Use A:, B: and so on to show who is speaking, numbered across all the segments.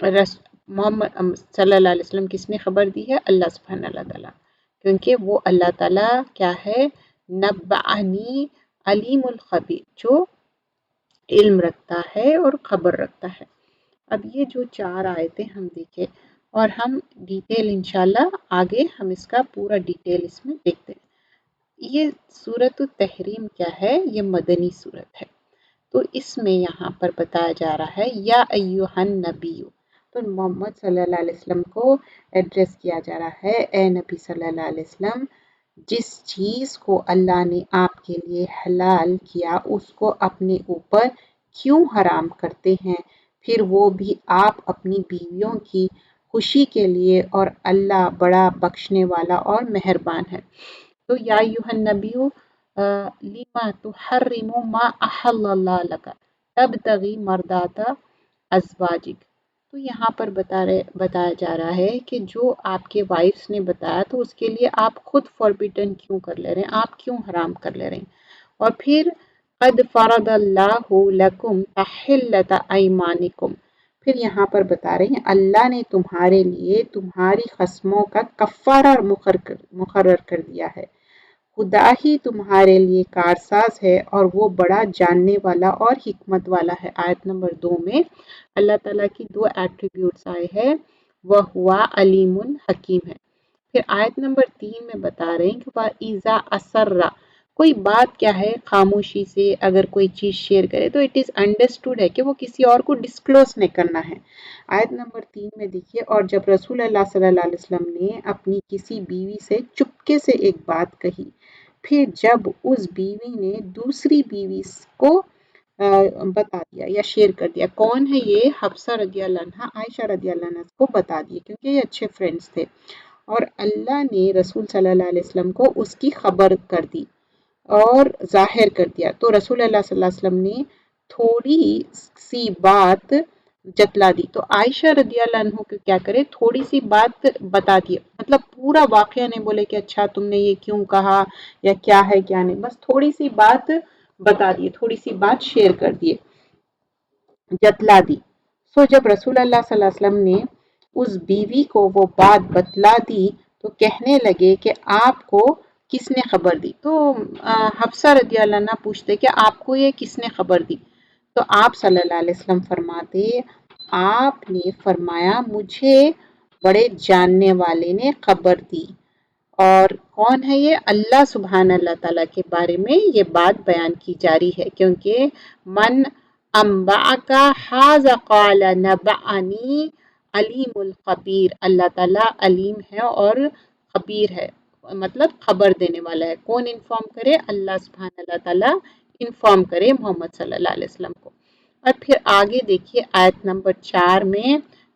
A: محمد صلی اللہ علیہ وسلم کس نے خبر دی ہے؟ اللہ سبحانہ اللہ تعالیٰ، کیونکہ وہ اللہ تعالیٰ کیا ہے؟ نبعنی علیم الخبیر، جو علم رکھتا ہے اور خبر رکھتا ہے۔ اب یہ جو 4 آیتیں ہم دیکھیں اور ہم ڈیٹیل انشاءاللہ آگے ہم اس کا پورا ڈیٹیل اس میں دیکھتے ہیں۔ یہ سورۃ التحریم کیا ہے؟ یہ مدنی سورت ہے۔ تو اس میں یہاں پر بتایا جا رہا ہے یا ایھا النبی، تو محمد صلی اللہ علیہ وسلم کو ایڈریس کیا جا رہا ہے، اے نبی صلی اللہ علیہ وسلم، جس چیز کو اللہ نے آپ کے لیے حلال کیا اس کو اپنے اوپر کیوں حرام کرتے ہیں؟ پھر وہ بھی آپ اپنی بیویوں کی خوشی کے لیے، اور اللہ بڑا بخشنے والا اور مہربان ہے۔ تو یا ایھا النبی لما تحرم ما احل اللہ لک تبتغی مرضات ازواجک، تو یہاں پر بتایا جا رہا ہے کہ جو آپ کے وائفس نے بتایا تو اس کے لیے آپ خود فوربیڈن کیوں کر لے رہے ہیں، آپ کیوں حرام کر لے رہے ہیں؟ اور پھر قد فرض اللہ لکم تحلۃ ایمانکم، پھر یہاں پر بتا رہے ہیں اللہ نے تمہارے لیے تمہاری قسموں کا کفارہ مقرر کر دیا ہے، خدا ہی تمہارے لیے کارساز ہے اور وہ بڑا جاننے والا اور حکمت والا ہے۔ آیت نمبر 2 میں اللہ تعالیٰ کی 2 ایٹریبیوٹس آئے ہیں، وہ ہوا علیم حکیم ہے۔ پھر آیت نمبر 3 میں بتا رہے ہیں کہ وَإِذَا أَسَرَّ، کوئی بات کیا ہے خاموشی سے اگر کوئی چیز شیئر کرے تو اٹ از انڈرسٹوڈ ہے کہ وہ کسی اور کو ڈسکلوز نہیں کرنا ہے۔ آیت نمبر 3 میں دیکھیے، اور جب رسول اللہ صلی اللہ علیہ وسلم نے اپنی کسی بیوی سے چپکے سے ایک بات کہی، پھر جب اس بیوی نے دوسری بیوی کو بتا دیا یا شیئر کر دیا، کون ہے یہ؟ حفصہ رضی اللہ عنہ، عائشہ رضی اللہ عنہ کو بتا دیا کیونکہ یہ اچھے فرینڈز تھے، اور اللہ نے رسول صلی اللہ علیہ وسلم کو اس کی خبر کر دی اور ظاہر کر دیا، تو رسول اللہ صلی اللہ علیہ وسلم نے تھوڑی سی بات جتلا دی، تو عائشہ رضی اللہ عنہ کو کیا کرے؟ تھوڑی سی بات بتا دی، مطلب پورا واقعہ نہیں بولے کہ اچھا تم نے یہ کیوں کہا یا کیا ہے کیا نہیں، بس تھوڑی سی بات بتا دیے، تھوڑی سی بات شیئر کر دیے، جتلا دی۔ سو جب رسول اللہ صلی اللہ علیہ وسلم نے اس بیوی کو وہ بات بتلا دی تو کہنے لگے کہ آپ کو کس نے خبر دی؟ تو حفصہ رضی اللہ عنہ پوچھتے کہ آپ کو یہ کس نے خبر دی؟ تو آپ صلی اللہ علیہ وسلم فرماتے، آپ نے فرمایا مجھے بڑے جاننے والے نے خبر دی، اور کون ہے یہ؟ اللہ سبحانہ اللہ تعالیٰ کے بارے میں یہ بات بیان کی جا رہی ہے، کیونکہ من انبأک ھذا قال نبأنی علیم الخبیر، اللہ تعالیٰ علیم ہے اور خبیر ہے، مطلب خبر دینے والا ہے۔ کون انفارم کرے؟ اللہ سبحانہ اللہ تعالیٰ انفارم کرے محمد صلی اللہ علیہ وسلم کو۔ اور پھر آگے دیکھیے آیت نمبر 4 میں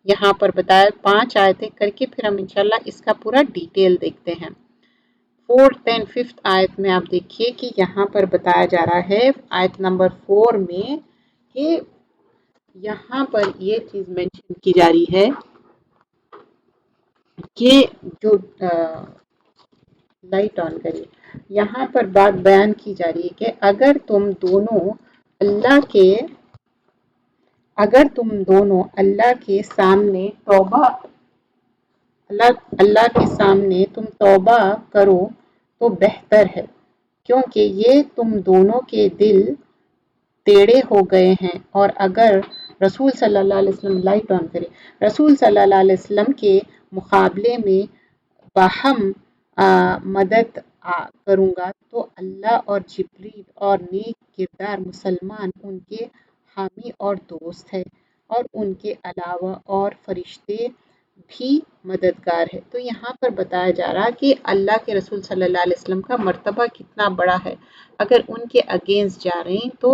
A: یہاں پر بتایا، 5 آیتیں کر کے پھر ہم انشاءاللہ اس کا پورا ڈیٹیل دیکھتے ہیں۔ 4th and 5th آیت میں آپ دیکھیے کہ یہاں پر بتایا جا رہا ہے آیت نمبر 4 میں کہ یہاں پر یہ چیز مینشن کی جا رہی ہے کہ جو لائٹ آن کریے، یہاں پر بات بیان کی جا رہی ہے کہ اگر تم دونوں اللہ کے سامنے تم توبہ کرو تو بہتر ہے، کیونکہ یہ تم دونوں کے دل ٹیڑھے ہو گئے ہیں، اور اگر رسول صلی اللہ علیہ وسلم لائٹ آن کرے، رسول صلی اللہ علیہ وسلم کے مقابلے میں باہم مدد کروں گا تو اللہ اور جبریل اور نیک کردار مسلمان ان کے حامی اور دوست ہے، اور ان کے علاوہ اور فرشتے بھی مددگار ہے۔ تو یہاں پر بتایا جا رہا کہ اللہ کے رسول صلی اللہ علیہ وسلم کا مرتبہ کتنا بڑا ہے، اگر ان کے اگینسٹ جا رہے ہیں تو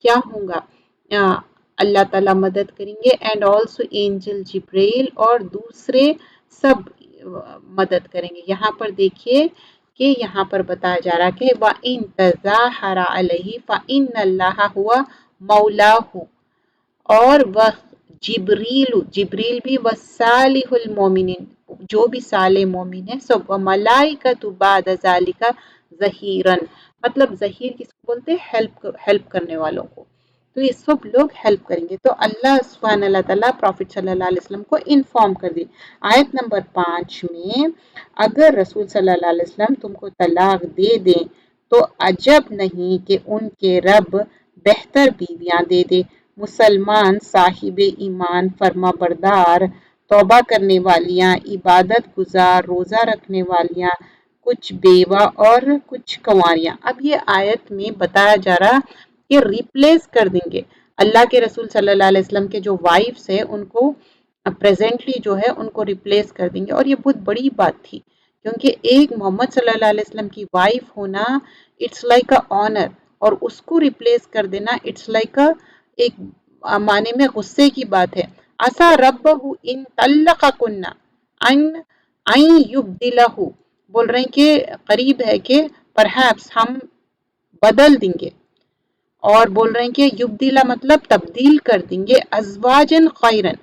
A: کیا ہوگا؟ اللہ تعالیٰ مدد کریں گے، اینڈ آلسو اینجل جبریل اور دوسرے سب مدد کریں گے۔ یہاں پر دیکھیے کہ یہاں پر بتایا جا رہا کہ وَإِن تَظَاهَرَ عَلَيْهِ فَإِنَّ اللَّهَ هُوَ مَوْلَاهُ، اور وہ جبریل بھی وَصَالِحُ الْمُؤْمِنِينَ، جو بھی صالح مومن ہے، سب وَمَلَائِکَةُ بَعْدَ ذَلِكَ ظَہِیرًا، مطلب ظہیر کس کو بولتے ہیں؟ ہیلپ کرنے والوں کو۔ تو یہ سب لوگ ہیلپ کریں گے. تو اللہ سبحانہ اللہ تعالیٰ پروفٹ صلی اللہ علیہ وسلم کو انفارم کر دی. آیت نمبر 5 میں اگر رسول صلی اللہ علیہ وسلم تم کو طلاق دے دیں تو عجب نہیں کہ ان کے رب بہتر بیویاں دے دے، مسلمان صاحب ایمان فرما بردار، توبہ کرنے والیاں، عبادت گزار، روزہ رکھنے والیاں، کچھ بیوہ اور کچھ کنواریاں. اب یہ آیت میں بتایا جا رہا کہ ریپلیس کر دیں گے. اللہ کے رسول صلی اللہ علیہ وسلم کے جو وائفس ہیں ان کو پریزنٹلی جو ہے ان کو ریپلیس کر دیں گے. اور یہ بہت بڑی بات تھی کیونکہ ایک محمد صلی اللہ علیہ وسلم کی وائف ہونا اٹس لائک اے آنر، اور اس کو ریپلیس کر دینا اٹس لائک ایک معنی میں غصے کی بات ہے. عسیٰ ربہ ان طلقکن ان یبدلہ، بول رہے ہیں کہ قریب ہے کہ پرہیپس ہم بدل دیں گے، اور بول رہے ہیں کہ یبدلہ مطلب تبدیل کر دیں گے، ازواجن خیرن،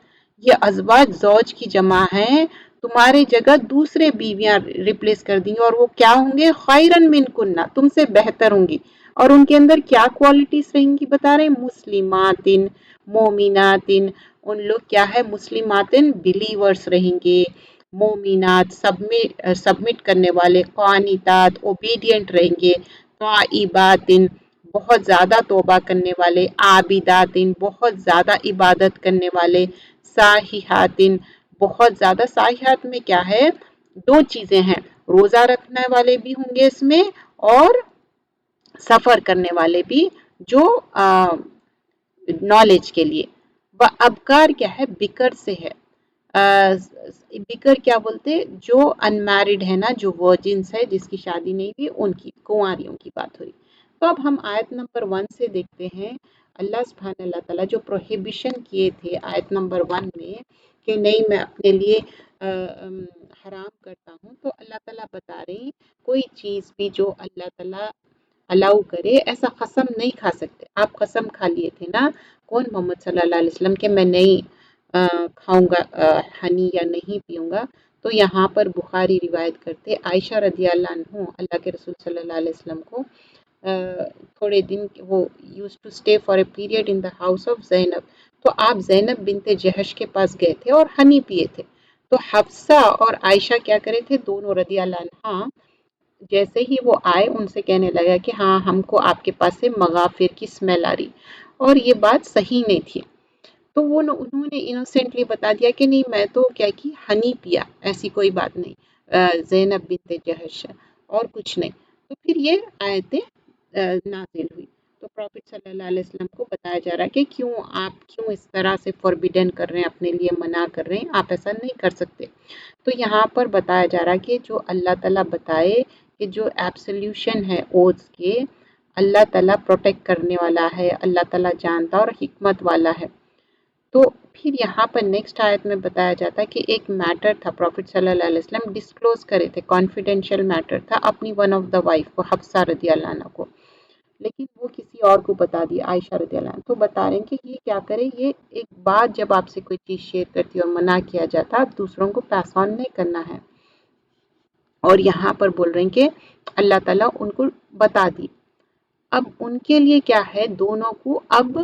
A: یہ ازواج زوج کی جمع ہے، تمہارے جگہ دوسرے بیویاں ریپلیس کر دیں گے، اور وہ کیا ہوں گے؟ خیرن من کنہ، تم سے بہتر ہوں گی. اور ان کے اندر کیا کوالٹیز رہیں گی بتا رہے ہیں؟ مسلماتن، مومناتن، ان لوگ کیا ہے؟ مسلماتن بلیورز رہیں گے، مومنات سبمٹ کرنے والے، قانتات اوبیڈینٹ رہیں گے، طائباتن بہت زیادہ توبہ کرنے والے، عابداتن بہت زیادہ عبادت کرنے والے، ساححاتن بہت زیادہ. ساححات میں کیا ہے؟ دو چیزیں ہیں، روزہ رکھنے والے بھی ہوں گے اس میں، اور سفر کرنے والے بھی، جو نالج کے لیے. ابکار کیا ہے؟ بکر سے ہے. بکر کیا بولتے؟ جو انمیرڈ ہے نا، جو ورجنس ہے، جس کی شادی نہیں ہوئی، ان کی کنواریوں کی بات ہو رہی. تو اب ہم آیت نمبر 1 سے دیکھتے ہیں اللہ سبحانہ اللہ تعالیٰ جو پروہیبیشن کیے تھے آیت نمبر 1 میں کہ نہیں میں اپنے لیے حرام کرتا ہوں. تو اللہ تعالیٰ بتا رہے ہیں کوئی چیز بھی جو اللہ تعالیٰ الاؤ کرے، ایسا قسم نہیں کھا سکتے. آپ قسم کھا لیے تھے نا، کون؟ محمد صلی اللہ علیہ وسلم، کہ میں نہیں کھاؤں گا ہنی یا نہیں پیوں گا. تو یہاں پر بخاری روایت کرتے عائشہ رضی اللہ عنہ اللہ کے رسول صلی اللہ علیہ وسلم کو تھوڑے دن وہ used to stay for a period in the house of Zainab. تو آپ زینب بنت جہش کے پاس گئے تھے اور ہنی پیے تھے. تو حفصہ اور عائشہ کیا کرے تھے؟ دونوں رضی اللہ عنہ جیسے ہی وہ آئے ان سے کہنے لگا کہ ہاں ہم کو آپ کے پاس سے مغافر کی اسمیل آ رہی، اور یہ بات صحیح نہیں تھی. تو وہ انہوں نے انوسینٹلی بتا دیا کہ نہیں میں تو کیا کی ہنی پیا، ایسی کوئی بات نہیں، زینب بنت جہش اور کچھ نہیں. تو پھر یہ آیتیں نازل ہوئی. تو پروفٹ صلی اللہ علیہ وسلم کو بتایا جا رہا ہے کہ آپ کیوں اس طرح سے فوربیڈن کر رہے ہیں، اپنے لیے منع کر رہے ہیں، آپ ایسا نہیں کر سکتے. تو یہاں پر بتایا جا رہا ہے کہ جو اللہ تعالیٰ بتائے کہ جو ایبسلیوشن ہے اوتھس کے، اللہ تعالیٰ پروٹیکٹ کرنے والا ہے، اللہ تعالیٰ جانتا اور حکمت والا ہے. تو پھر یہاں پر نیکسٹ آیت میں بتایا جاتا ہے کہ ایک میٹر تھا پروفٹ صلی اللہ علیہ وسلم ڈسکلوز کرے تھے، کانفیڈینشیل میٹر تھا اپنی ون آف دا وائف کو، حفصہ رضی اللہ عنہ کو، لیکن وہ کسی اور کو بتا دیا، عائشہ رضی اللہ عنہ. تو بتا رہے ہیں کہ یہ کیا کرے، یہ ایک بات جب آپ سے کوئی چیز شیئر کرتی ہے اور منع کیا جاتا، آپ دوسروں کو پیس آن نہیں کرنا ہے. اور یہاں پر بول رہے ہیں کہ اللہ تعالیٰ ان کو بتا دی. اب ان کے لیے کیا ہے؟ دونوں کو اب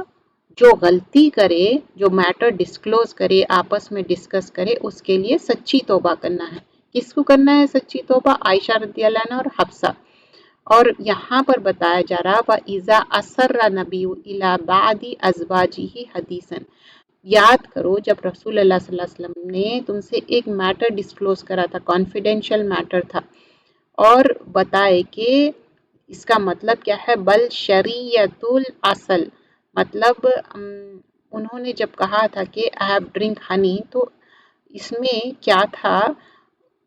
A: جو غلطی کرے، جو میٹر ڈسکلوز کرے، آپس میں ڈسکس کرے، اس کے لیے سچی توبہ کرنا ہے. کس کو کرنا ہے سچی توبہ؟ عائشہ رضی اللہ عنہ اور حفصہ. اور یہاں پر بتایا جا رہا وَإِذَا أَسَرَّ النَّبِيُّ إِلَىٰ بَعْضِ أَزْوَاجِهِ حَدِيثًا، یاد کرو جب رسول اللہ صلی اللہ علیہ وسلم نے تم سے ایک میٹر ڈسکلوز کرا تھا، کانفیڈینشیل میٹر تھا، اور بتائے کہ اس کا مطلب کیا ہے؟ بل شریعت الاصل، مطلب انہوں نے جب کہا تھا کہ I have drink honey، تو اس میں کیا تھا؟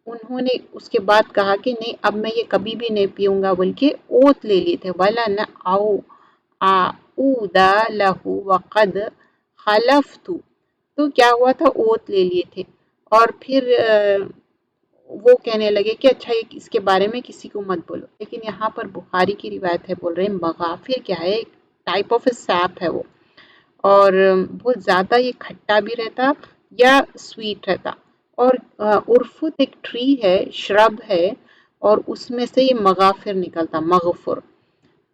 A: انہوں نے اس کے بعد کہا کہ نہیں اب میں یہ کبھی بھی نہیں پیوں گا، بلکہ اوت لے لیے تھے، وَلَنَ أَعُودَ لَهُ وَقَدْ خَلَفْتُ. تو کیا ہوا تھا؟ اوت لے لیے تھے، اور پھر وہ کہنے لگے کہ اچھا یہ اس کے بارے میں کسی کو مت بولو. لیکن یہاں پر بخاری کی روایت ہے، بول رہے ہیں مغافر کیا ہے؟ ٹائپ آف اے سیپ ہے وہ، اور بہت زیادہ یہ کھٹا بھی رہتا یا سویٹ رہتا. اور عرفت ایک ٹری ہے، شرب ہے، اور اس میں سے یہ مغافر نکلتا، مغفر.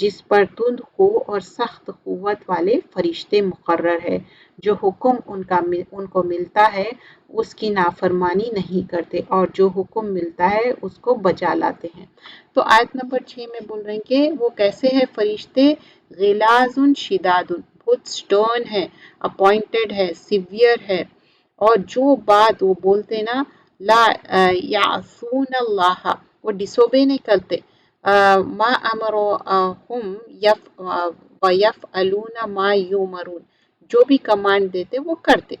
A: جس پر تند خو اور سخت قوت والے فرشتے مقرر ہے، جو حکم ان کو ملتا ہے اس کی نافرمانی نہیں کرتے اور جو حکم ملتا ہے اس کو بجا لاتے ہیں۔ تو آیت نمبر 6 میں بول رہے ہیں کہ وہ کیسے ہیں فرشتے؟ غلاظ شداد، بہت سٹرن ہے، اپوائنٹڈ ہے، سیویئر ہے، اور جو بات وہ بولتے نا، لا یعصون اللہ، وہ ڈسوبے نہیں کرتے، ما امرهم ویفعلون ما یؤمرون، جو بھی کمانڈ دیتے وہ کرتے۔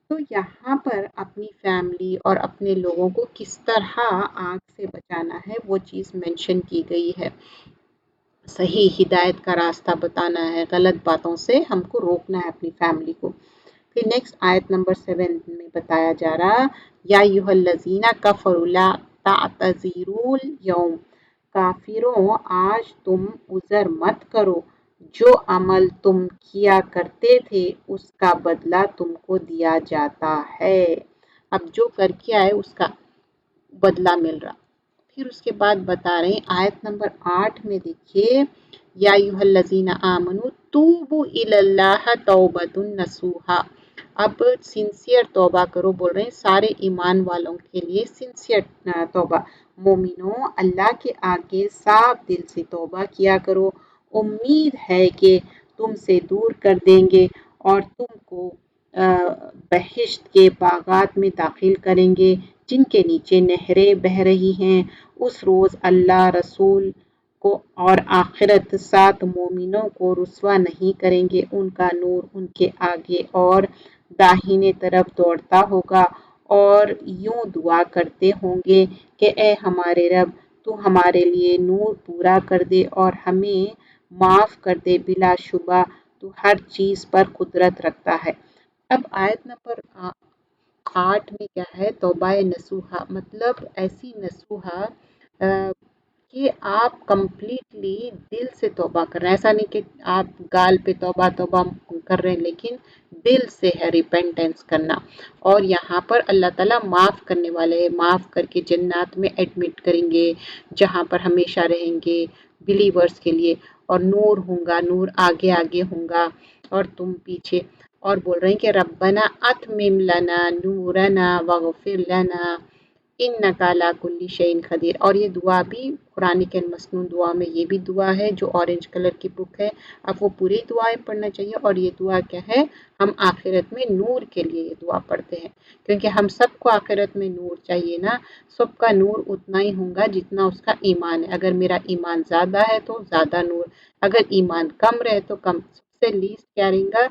A: تو یہاں پر اپنی فیملی اور اپنے لوگوں کو کس طرح آگ سے بچانا ہے وہ چیز مینشن کی گئی ہے۔ صحیح ہدایت کا راستہ بتانا ہے، غلط باتوں سے ہم کو روکنا ہے اپنی فیملی کو۔ پھر نیکسٹ آیت نمبر 7 میں بتایا جا رہا، یا ایھا الذین کفروا لا تعتذروا اليوم، کافروں آج تم عذر مت کرو، جو عمل تم کیا کرتے تھے اس کا بدلہ تم کو دیا جاتا ہے۔ اب جو کر کے آئے اس کا بدلہ مل رہا۔ پھر اس کے بعد بتا رہے ہیں آیت نمبر 8 میں دیکھیے، یا ایھا الذین آمنوا توبوا الی اللہ توبۃ نصوحا، اب سنسیئر توبہ کرو، بول رہے ہیں سارے ایمان والوں کے لیے سنسیئر توبہ۔ مومنوں اللہ کے آگے صاف دل سے توبہ کیا کرو، امید ہے کہ تم سے دور کر دیں گے اور تم کو بہشت کے باغات میں داخل کریں گے جن کے نیچے نہریں بہہ رہی ہیں۔ اس روز اللہ رسول کو اور آخرت ساتھ مومنوں کو رسوا نہیں کریں گے، ان کا نور ان کے آگے اور داہنے طرف دوڑتا ہوگا اور یوں دعا کرتے ہوں گے کہ اے ہمارے رب، تو ہمارے لیے نور پورا کر دے اور ہمیں معاف کر دے، بلا شبہ تو ہر چیز پر قدرت رکھتا ہے۔ اب آیت نمبر 8 میں کیا ہے؟ توبہ نصوحہ، مطلب ایسی نصوحہ کہ آپ کمپلیٹلی دل سے توبہ کر رہے ہیں، ایسا نہیں کہ آپ گال پہ توبہ توبہ کر رہے ہیں، لیکن دل سے ہے ریپینٹنس کرنا۔ اور یہاں پر اللہ تعالیٰ معاف کرنے والے ہیں، معاف کر کے جنات میں ایڈمٹ کریں گے جہاں پر ہمیشہ رہیں گے بلیورز کے لیے، اور نور ہوں گا، نور آگے آگے ہوں گا اور تم پیچھے۔ اور بول رہے ہیں کہ ربنا اتمم لنا نورنا واغفر لنا انک علی کل شیء قدیر۔ اور یہ دعا بھی قرآن کے مسنون دعا میں یہ بھی دعا ہے جو اورنج کلر کی بک ہے، اب وہ پوری دعائیں پڑھنا چاہیے۔ اور یہ دعا کیا ہے؟ ہم آخرت میں نور کے لیے یہ دعا پڑھتے ہیں، کیونکہ ہم سب کو آخرت میں نور چاہیے نا، سب کا نور اتنا ہی ہوگا جتنا اس کا ایمان ہے۔ اگر میرا ایمان زیادہ ہے تو زیادہ نور، اگر ایمان کم رہے تو کم۔ سب سے لیسٹ کیا رہیں گا؟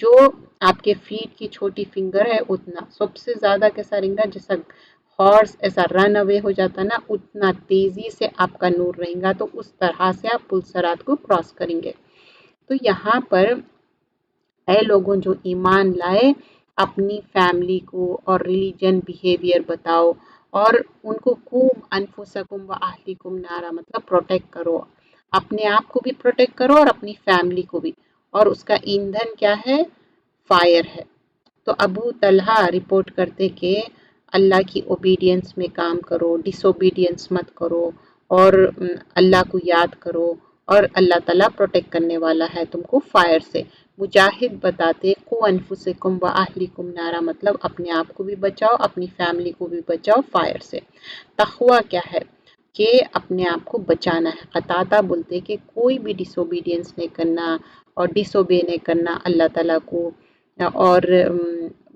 A: جو آپ کے فیٹ کی چھوٹی فنگر ہے اتنا، سب سے زیادہ کیسا رہیں گا؟ جیسا ہارس ایسا رن اوے ہو جاتا نا، اتنا تیزی سے آپ کا نور رہیں گا، تو اس طرح سے آپ پل صراط کو کراس کریں گے۔ تو یہاں پر اے لوگوں جو ایمان لائے، اپنی فیملی کو اور ریلیجن بیہیویئر بتاؤ، اور ان کو خوب انفسکم و اہلیکم نارا، مطلب پروٹیکٹ کرو، اپنے آپ کو بھی پروٹیکٹ کرو اور اپنی فیملی کو بھی، اور اس کا ایندھن کیا ہے؟ فائر ہے۔ تو ابو طلحہ رپورٹ کرتے کہ اللہ کی اوبیڈینس میں کام کرو، ڈس اوبیڈینس مت کرو، اور اللہ کو یاد کرو، اور اللہ تعالیٰ پروٹیکٹ کرنے والا ہے تم کو فائر سے۔ مجاہد بتاتے قو انفسکم و اہلیکم نارا، مطلب اپنے آپ کو بھی بچاؤ، اپنی فیملی کو بھی بچاؤ فائر سے۔ تقویٰ کیا ہے؟ کہ اپنے آپ کو بچانا ہے۔ قتادہ بولتے کہ کوئی بھی ڈس اوبیڈینس نہیں کرنا اور ڈس اوبے نہیں کرنا اللہ تعالیٰ کو، اور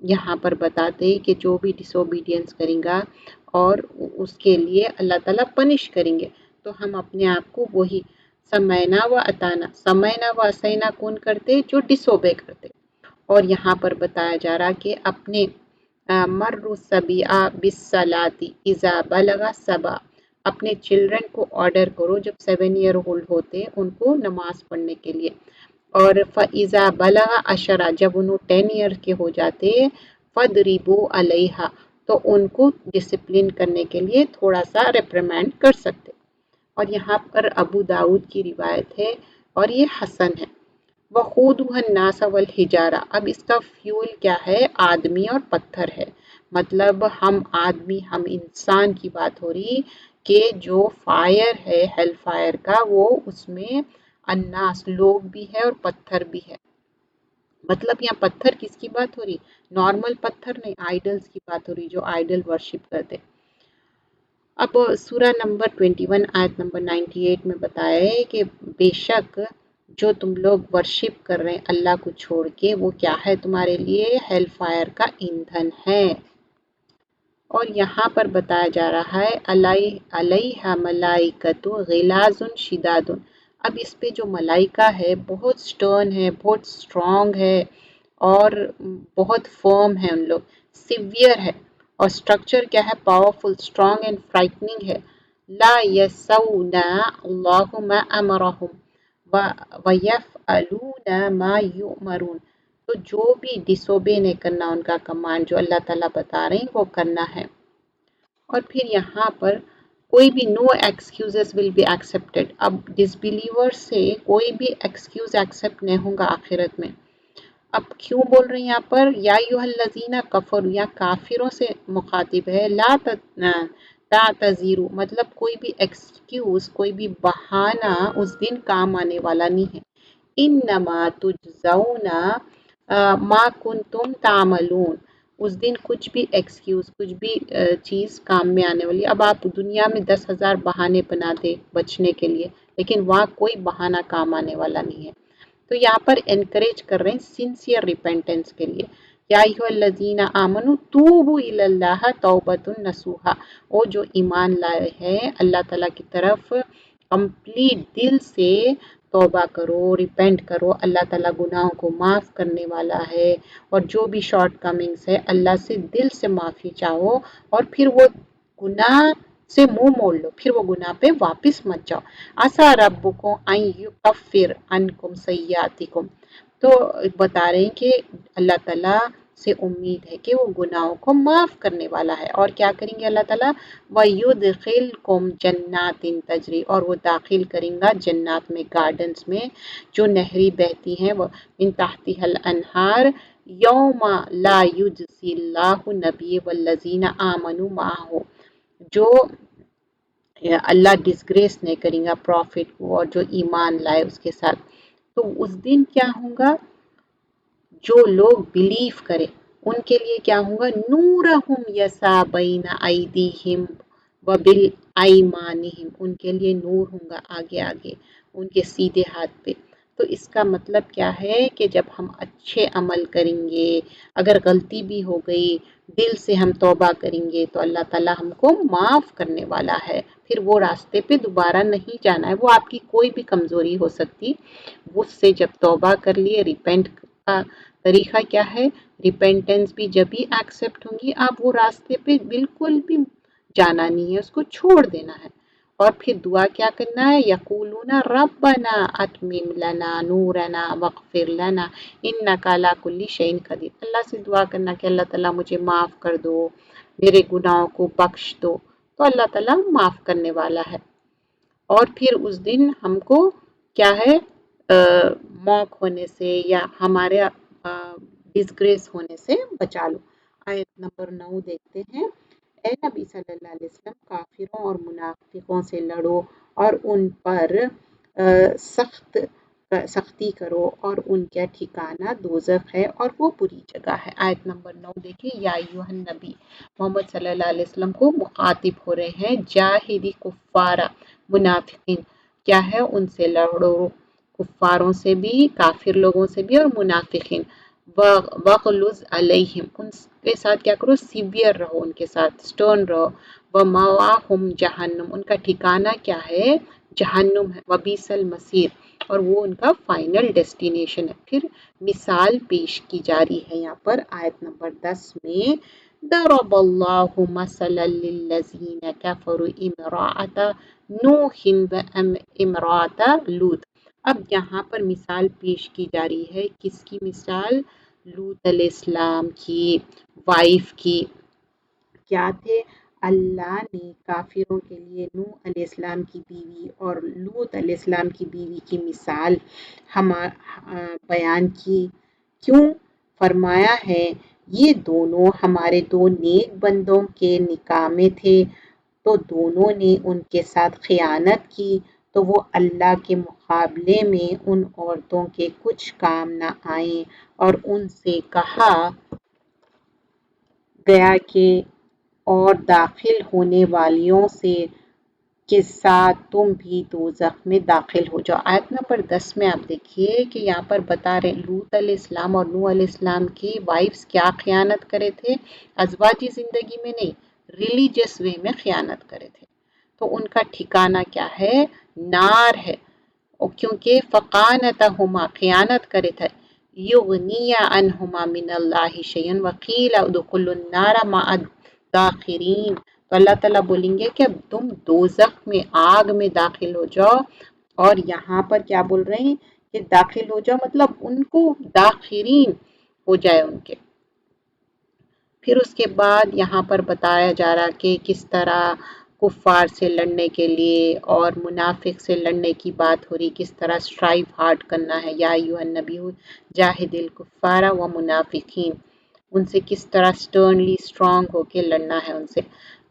A: یہاں پر بتاتے کہ جو بھی ڈس اوبیڈینس کریں گا اور اس کے لیے اللہ تعالیٰ پنش کریں گے، تو ہم اپنے آپ کو وہی سمعنا و اطعنا، سمعنا و عصینا کون کرتے؟ جو ڈس اوبے کرتے۔ اور یہاں پر بتایا جا رہا کہ اپنے مر السبیع بالصلاۃ اذا بلغ سبع، اپنے چلڈرن کو آرڈر کرو جب 7 ایئر اولڈ ہوتے ان کو نماز پڑھنے کے لیے، اور فَإِذَا بَلَغَ عَشَرَ، جب انہوں 10 ایئر کے ہو جاتے، فَضْرِبُوا عَلَيْهَا، تو ان کو ڈسپلن کرنے کے لیے تھوڑا سا ریپریمینڈ کر سکتے۔ اور یہاں پر ابو داؤد کی روایت ہے اور یہ حسن ہے۔ وَقُودُهَا النَّاسَ وَالْحِجَارَةُ، اب اس کا فیول کیا ہے؟ آدمی اور پتھر ہے، مطلب ہم آدمی، ہم انسان کی بات ہو رہی کہ جو فائر ہے ہیل فائر کا وہ اس میں الناس لوگ بھی ہے اور پتھر بھی ہے. مطلب یہاں پتھر کس کی بات ہو رہی؟ نارمل پتھر نہیں، آئیڈلز کی بات ہو رہی جو آئیڈل ورشپ کرتے. اب سورہ نمبر 21 آیت نمبر 98 میں بتایا ہے کہ بے شک جو تم لوگ ورشپ کر رہے ہیں اللہ کو چھوڑ کے وہ کیا ہے تمہارے لیے ہیل فائر کا ایندھن ہے. اور یہاں پر بتایا جا رہا ہے علیہ ملائکۃ غلاظ شداد. اب اس پہ جو ملائکہ ہے بہت سٹرن ہے، بہت سٹرونگ ہے اور بہت فرم ہے، ان لوگ سیویئر ہے. اور سٹرکچر کیا ہے؟ پاورفل، سٹرونگ اینڈ فرائٹننگ ہے. لا یسعون اللہ ما امرہم ویفعلون ما یؤمرون. تو جو بھی ڈس اوبے نہیں کرنا ان کا کمانڈ جو اللہ تعالیٰ بتا رہے ہیں وہ کرنا ہے. اور پھر یہاں پر کوئی بھی نو ایکسکیوزز ول بی ایکسیپٹیڈ. اب ڈس بلیور سے کوئی بھی ایکسکیوز ایکسیپٹ نہیں ہوگا آخرت میں. اب کیوں بول رہے ہیں یہاں پر یا ایھا الذین کفروا، یا کافروں سے مخاطب ہے. لا تعتذروا مطلب کوئی بھی ایکسکیوز، کوئی بھی بہانہ اس دن کام آنے والا نہیں ہے. انما تجزون ما کنتم تعملون. اس دن کچھ بھی ایکسکیوز، کچھ بھی چیز کام میں آنے والی. اب آپ دنیا میں 10,000 بہانے بنا دے بچنے کے لیے، لیکن وہاں کوئی بہانہ کام آنے والا نہیں ہے. تو یہاں پر انکریج کر رہے ہیں سنسیئر ریپینٹنس کے لیے. یا ایھا الذین آمنوا توبوا الی اللہ توبۃ نصوحا. وہ جو ایمان لائے ہیں اللہ تعالیٰ کی طرف کمپلیٹ دل سے توبہ کرو، ریپینٹ کرو. اللہ تعالیٰ گناہوں کو معاف کرنے والا ہے. اور جو بھی شارٹ کمنگس ہے اللہ سے دل سے معافی چاہو اور پھر وہ گناہ سے منہ موڑ لو، پھر وہ گناہ پہ واپس مت جاؤ. عسیٰ ربکم ان یکفر عنکم سیئاتکم. تو بتا رہے ہیں کہ اللہ تعالیٰ سے امید ہے کہ وہ گناہوں کو معاف کرنے والا ہے. اور کیا کریں گے اللہ تعالیٰ؟ وَيُدْخِلْكُمْ جَنَّاتٍ تَجْرِي. اور وہ داخل کریں گا جنات میں، گارڈنز میں جو نہری بہتی ہیں وہ من تحتها الانہار. یوم لا یجزی اللہ النبی والذین آمنوا معہ. جو اللہ ڈسگریس نہیں کریں گا پروفٹ کو اور جو ایمان لائے اس کے ساتھ. تو اس دن کیا ہوگا؟ جو لوگ بلیف کرے ان کے لیے کیا ہوگا؟ نورہم یسعی بین ایدیہم وبالایمانہم. ان کے لیے نور ہوگا آگے آگے ان کے سیدھے ہاتھ پہ. تو اس کا مطلب کیا ہے کہ جب ہم اچھے عمل کریں گے، اگر غلطی بھی ہو گئی دل سے ہم توبہ کریں گے تو اللہ تعالیٰ ہم کو معاف کرنے والا ہے. پھر وہ راستے پہ دوبارہ نہیں جانا ہے. وہ آپ کی کوئی بھی کمزوری ہو سکتی، اس سے جب توبہ کر لیے، ریپینٹ کا طریقہ کیا ہے؟ ریپینٹنس بھی جب ہی ایکسیپٹ ہوں گی، آپ وہ راستے پہ بالکل بھی جانا نہیں ہے، اس کو چھوڑ دینا ہے. اور پھر دعا کیا کرنا ہے؟ یقولون ربنا اتمم لنا نورنا واغفر لنا انک علی کل شیء قدیر. اللہ سے دعا کرنا کہ اللہ تعالیٰ مجھے معاف کر دو، میرے گناہوں کو بخش دو. تو اللہ تعالیٰ معاف کرنے والا ہے. اور پھر اس دن ہم کو کیا ہے؟ موک ہونے سے یا ہمارے ڈسگریس ہونے سے بچا لو. آیت نمبر 9 دیکھتے ہیں. اے نبی صلی اللہ علیہ وسلم کافروں اور منافقوں سے لڑو اور ان پر سختی کرو اور ان کا ٹھکانہ دوزخ ہے اور وہ بری جگہ ہے. آیت نمبر 9 دیکھیں. یا ایھا النبی، محمد صلی اللہ علیہ وسلم کو مخاطب ہو رہے ہیں. جاہدی کفارا منافقین. کیا ہے؟ ان سے لڑو، کفاروں سے بھی، کافر لوگوں سے بھی اور منافقین. وغلظ علیہم. ان کے ساتھ کیا کرو؟ سیویئر رہو، ان کے ساتھ سٹرن رہو. ومأواہم جہنم. ان کا ٹھکانہ کیا ہے؟ جہنم ہے. وبئس المصیر. اور وہ ان کا فائنل ڈیسٹینیشن ہے. پھر مثال پیش کی جا رہی ہے یہاں پر آیت نمبر 10 میں. ضرب اللہ مثلا للذین کفروا امرأۃ نوح وامرأۃ لوط. اب یہاں پر مثال پیش کی جا رہی ہے. کس کی مثال؟ لوط علیہ السلام کی وائف کی. کیا تھے؟ اللہ نے کافروں کے لیے نوح علیہ السلام کی بیوی اور لوط علیہ السلام کی بیوی کی مثال بیان کی. کیوں؟ فرمایا ہے یہ دونوں ہمارے دو نیک بندوں کے نکاح میں تھے تو دونوں نے ان کے ساتھ خیانت کی، تو وہ اللہ کے مقابلے میں ان عورتوں کے کچھ کام نہ آئیں، اور ان سے کہا گیا کہ اور داخل ہونے والیوں سے کے ساتھ تم بھی دوزخ میں داخل ہو جاؤ۔ آیت نمبر 10 میں آپ دیکھیے کہ یہاں پر بتا رہے لوط علیہ السلام اور نوح علیہ السلام کی وائفز کیا خیانت کرے تھے، ازواجی زندگی میں نہیں، ریلیجس وے میں خیانت کرے تھے۔ تو ان کا ٹھکانہ کیا ہے؟ نار ہے، کیونکہ فقانتہما خیانت کرے تھے، یغنی عنہما من اللہ شیئا وقیل ادخلوا النار مع الداخرین۔ تو اللہ تعالیٰ بولیں گے کہ اب تم دوزخ میں، آگ میں داخل ہو جاؤ، اور یہاں پر کیا بول رہے ہیں کہ داخل ہو جاؤ مطلب ان کو داخرین ہو جائے ان کے۔ پھر اس کے بعد یہاں پر بتایا جا رہا کہ کس طرح کفار سے لڑنے کے لیے اور منافق سے لڑنے کی بات ہو رہی، کس طرح اسٹرائیو ہارڈ کرنا ہے، یا ایھا النبی جاہد الکفار و منافقین، ان سے کس طرح سٹرنلی اسٹرانگ ہو کے لڑنا ہے ان سے۔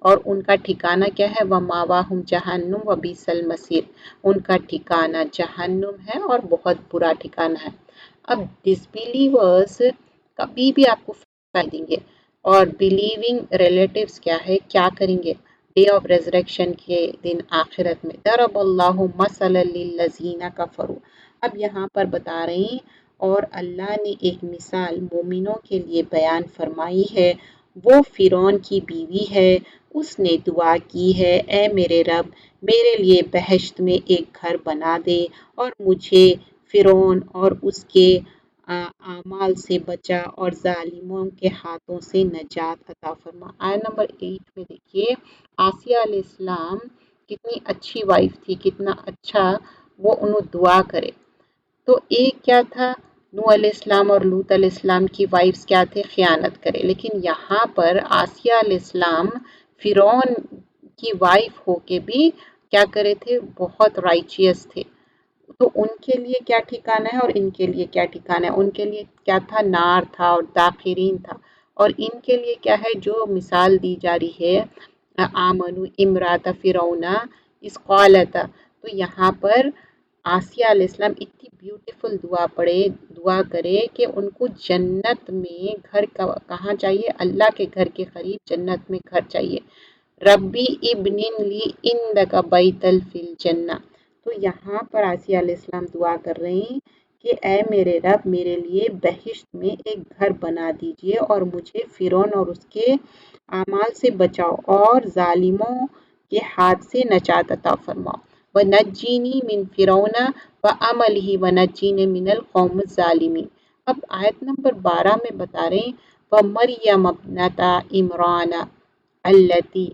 A: اور ان کا ٹھکانہ کیا ہے؟ وَمَأْوَاهُمْ جَهَنَّمُ وَبِئْسَ الْمَصِيرُ، ان کا ٹھکانہ جہنم ہے اور بہت برا ٹھکانہ ہے۔ اب ڈس بلیورز کبھی بھی آپ کو فائدہ دیں گے، اور بلیونگ ریلیٹیوز کیا ہے، کیا کریں گے ڈے آف ریزریکشن کے دن آخرت میں؟ ضرب اللہ مثلا للذین کفروا، اب یہاں پر بتا رہے ہیں اور اللہ نے ایک مثال مومنوں کے لیے بیان فرمائی ہے۔ وہ فرعون کی بیوی ہے، اس نے دعا کی ہے اے میرے رب میرے لیے بہشت میں ایک گھر بنا دے اور مجھے فرعون اور اس کے اعمال سے بچا اور ظالموں کے ہاتھوں سے نجات عطا فرما۔ آیت نمبر 8 میں دیکھیے آسیہ علیہ السلام کتنی اچھی وائف تھی، کتنا اچھا وہ انہوں دعا کرے۔ تو ایک کیا تھا، نوح علیہ السلام اور لوط علیہ السلام کی وائفز کیا تھے؟ خیانت کرے، لیکن یہاں پر آسیہ علیہ السلام فرعون کی وائف ہو کے بھی کیا کرے تھے؟ بہت رائچیس تھے۔ تو ان کے لیے کیا ٹھکانہ ہے اور ان کے لیے کیا ٹھکانہ ہے؟ ان کے لیے کیا تھا؟ نار تھا اور داخرین تھا، اور ان کے لیے کیا ہے جو مثال دی جا رہی ہے؟ آمنو امرات فرعون اذ قالت، تو یہاں پر آسیہ علیہ السلام اتنی بیوٹیفل دعا کرے کہ ان کو جنت میں گھر کہاں چاہیے؟ اللہ کے گھر کے قریب جنت میں گھر چاہیے۔ ربی ابن لی عندک بیتا فی الجنہ، تو یہاں پر آسیہ علیہ السلام دعا کر رہے ہیں کہ اے میرے رب میرے لیے بہشت میں ایک گھر بنا دیجئے اور مجھے فرعون اور اس کے اعمال سے بچاؤ اور ظالموں کے ہاتھ سے نجات عطا فرماؤ۔ وَنَجِّنِي مِن فِرْعَوْنَ وَعَمَلِهِ وَنَجِّنِي مِنَ الْقَوْمِ الظَّالِمِينَ۔ اب آیت نمبر 12 میں بتا رہے ہیں وَمَرْيَمَ ابْنَتَ عِمْرَانَ الَّتِي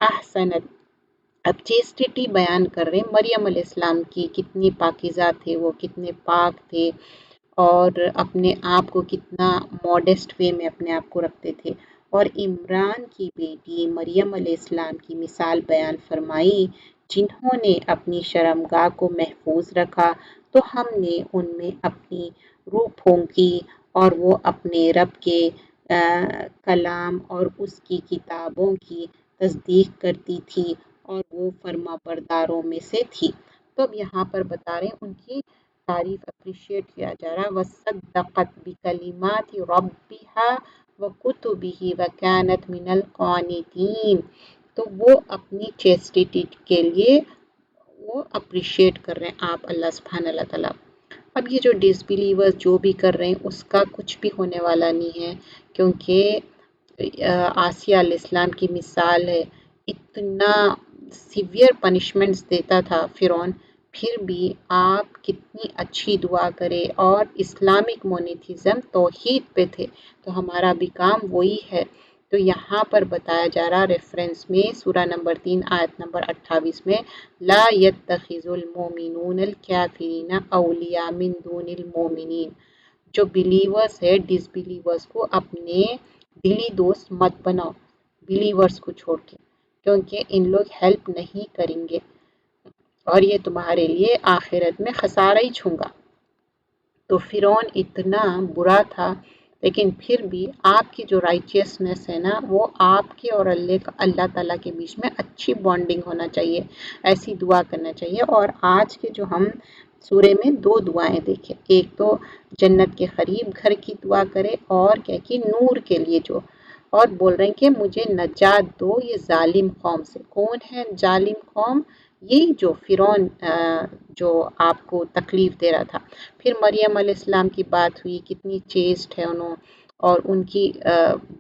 A: أَحْسَنَتْ، اب چیسٹیٹی بیان کر رہے ہیں مریم علیہ السلام کی، کتنی پاکیزہ تھے وہ، کتنے پاک تھے، اور اپنے آپ کو کتنا موڈسٹ وے میں اپنے آپ کو رکھتے تھے۔ اور عمران کی بیٹی مریم علیہ السلام کی مثال بیان فرمائی، جنہوں نے اپنی شرمگاہ کو محفوظ رکھا تو ہم نے ان میں اپنی روح پھونکی، اور وہ اپنے رب کے کلام اور اس کی کتابوں کی تصدیق کرتی تھی اور وہ فرما برداروں میں سے تھی۔ تو اب یہاں پر بتا رہے ہیں ان کی تعریف اپریشیٹ کیا جا رہا، وَصَدَّقَتْ بِكَلِمَاتِ رَبِّهَا وَكُتُبِهِ وَكَانَتْ مِنَ الْقَانِتِينَ، تو وہ اپنی چیسٹیٹی کے لیے وہ اپریشیٹ کر رہے ہیں آپ اللہ سبحانہ اللہ تعالیٰ۔ اب یہ جو ڈس بلیورز جو بھی کر رہے ہیں اس کا کچھ بھی ہونے والا نہیں ہے، کیونکہ آسیہ علیہ السلام کی مثال ہے، اتنا سیویئر پنشمنٹس دیتا تھا فرعون، پھر بھی آپ کتنی اچھی دعا کرے، اور اسلامک مونیتھزم توحید پہ تھے، تو ہمارا بھی کام وہی ہے۔ تو یہاں پر بتایا جا رہا ریفرنس میں سورہ نمبر 3 آیت نمبر 28 میں لا يتخذ المؤمنون الکافرین اولیاء من دون المؤمنین، جو بلیورز ہے ڈس بلیورز کو اپنے دلی دوست مت بناؤ، بلیورز کو چھوڑ کے، کیونکہ ان لوگ ہیلپ نہیں کریں گے اور یہ تمہارے لیے آخرت میں خسارہ ہی چھوںگا۔ تو فرعون اتنا برا تھا، لیکن پھر بھی آپ کی جو رائچیسنس ہے نا وہ آپ کے اور اللہ تعالیٰ کے بیچ میں اچھی بانڈنگ ہونا چاہیے، ایسی دعا کرنا چاہیے۔ اور آج کے جو ہم سورے میں 2 دعائیں دیکھیں، ایک تو جنت کے قریب گھر کی دعا کرے، اور کیا کہ نور کے لیے جو، اور بول رہے ہیں کہ مجھے نجات دو یہ ظالم قوم سے۔ کون ہے ظالم قوم؟ یہ جو فرعون جو آپ کو تکلیف دے رہا تھا۔ پھر مریم علیہ السلام کی بات ہوئی، کتنی چیسٹ ہے انہوں، اور ان کی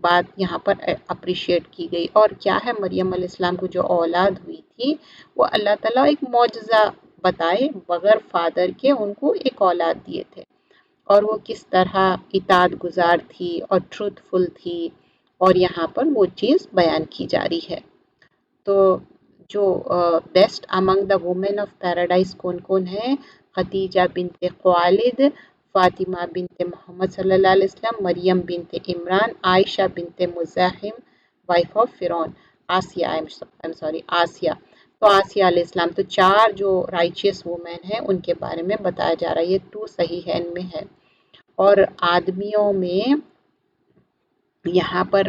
A: بات یہاں پر اپریشیٹ کی گئی۔ اور کیا ہے، مریم علیہ السلام کو جو اولاد ہوئی تھی وہ اللہ تعالیٰ ایک معجزہ بتائے، بغیر فادر کے ان کو ایک اولاد دیے تھے، اور وہ کس طرح اطاعت گزار تھی اور ٹروتھ فل تھی، اور یہاں پر وہ چیز بیان کی جا رہی ہے۔ تو جو best Umang the woman of paradise کون کون ہے؟ خدیجہ بنت خوالد، فاطمہ بنت محمد صلی اللہ علیہ وسلم، مریم بنت عمران، عائشہ بنت مزاحم وائف آف فرعون، آسیہ۔ تو آسیہ علیہ السلام، تو 4 جو رائچیس وومن ہیں ان کے بارے میں بتایا جا رہا ہے، یہ 2 صحیح ہے ان میں ہے۔ اور آدمیوں میں یہاں پر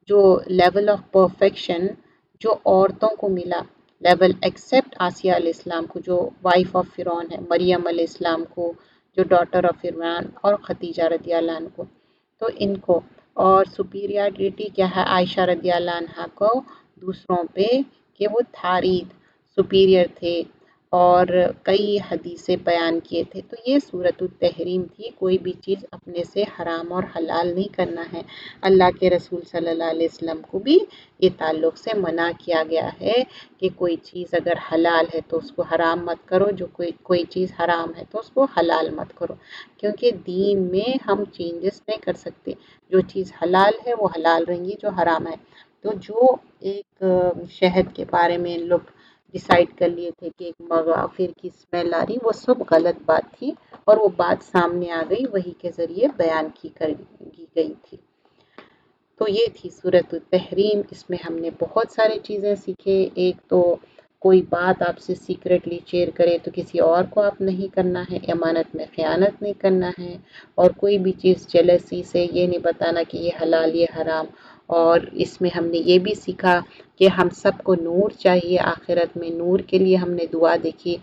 A: جو لیول آف پرفیکشن جو عورتوں کو ملا، لیول ایکسیپٹ آسیہ علیہ السلام کو جو وائف آف فرعون ہے، مریم علیہ السلام کو جو ڈاٹر آف فرعون، اور خدیجہ رضی اللہ عنہ کو، تو ان کو، اور سپیریارٹی کیا ہے عائشہ رضی اللہ عنہ کو دوسروں پہ، کہ وہ تھارید سپیریئر تھے، اور کئی حدیثیں بیان کیے تھے۔ تو یہ سورۃ التحریم تھی، کوئی بھی چیز اپنے سے حرام اور حلال نہیں کرنا ہے۔ اللہ کے رسول صلی اللہ علیہ وسلم کو بھی یہ تعلق سے منع کیا گیا ہے کہ کوئی چیز اگر حلال ہے تو اس کو حرام مت کرو، جو کوئی چیز حرام ہے تو اس کو حلال مت کرو، کیونکہ دین میں ہم چینجز نہیں کر سکتے، جو چیز حلال ہے وہ حلال رہیں گی، جو حرام ہے۔ تو جو ایک شہد کے بارے میں لوگ ڈیسائیڈ کر لیے تھے کہ ایک مغافر کی اسمیل آ رہی، وہ سب غلط بات تھی، اور وہ بات سامنے آ گئی، وحی کے ذریعے بیان کی گئی تھی۔ تو یہ تھی سورۃ التحریم، اس میں ہم نے بہت ساری چیزیں سیکھے۔ ایک تو کوئی بات آپ سے سیکریٹلی شیئر کرے تو کسی اور کو آپ نہیں کرنا ہے، امانت میں خیانت نہیں کرنا ہے، اور کوئی بھی چیز جیلسی سے یہ نہیں بتانا کہ یہ حلال یہ حرام۔ اور اس میں ہم نے یہ بھی سیکھا کہ ہم سب کو نور چاہیے، آخرت میں نور کے لیے ہم نے دعا دیکھی،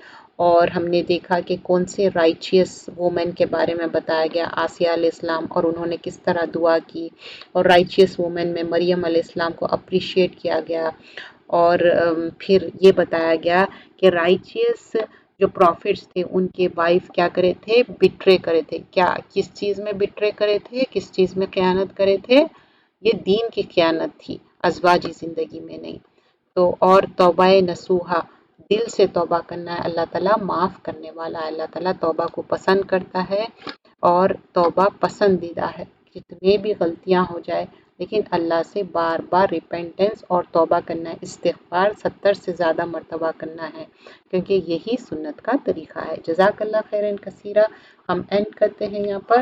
A: اور ہم نے دیکھا کہ کون سے رائچیس وومن کے بارے میں بتایا گیا، آسیہ علیہ السلام، اور انہوں نے کس طرح دعا کی، اور رائچیس وومن میں مریم علیہ السلام کو اپریشیٹ کیا گیا، اور پھر یہ بتایا گیا کہ رائچیس جو پروفٹس تھے ان کے وائف کیا کرے تھے، بٹرے کرے تھے، کیا کس چیز میں بٹرے کرے تھے، کس چیز میں خیانت کرے تھے؟ یہ دین کی خیانت تھی، ازواجی زندگی میں نہیں۔ تو اور توبہ نصوحہ، دل سے توبہ کرنا ہے، اللہ تعالیٰ معاف کرنے والا ہے، اللہ تعالیٰ توبہ کو پسند کرتا ہے، اور توبہ پسندیدہ ہے، جتنے بھی غلطیاں ہو جائے لیکن اللہ سے بار بار ریپینٹنس اور توبہ کرنا ہے، استغفار 70 سے زیادہ مرتبہ کرنا ہے، کیونکہ یہی سنت کا طریقہ ہے۔ جزاک اللہ خیرن کثیرہ۔ ہم اینڈ کرتے ہیں یہاں پر۔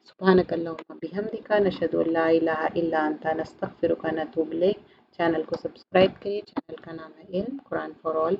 A: سبحانک اللہم بحمدک، نشہد ان لا الہ الا انت، نستغفرک ونتوب الیک۔ چینل کو سبسکرائب کریے، چینل کا نام ہے علم قرآن فار آل۔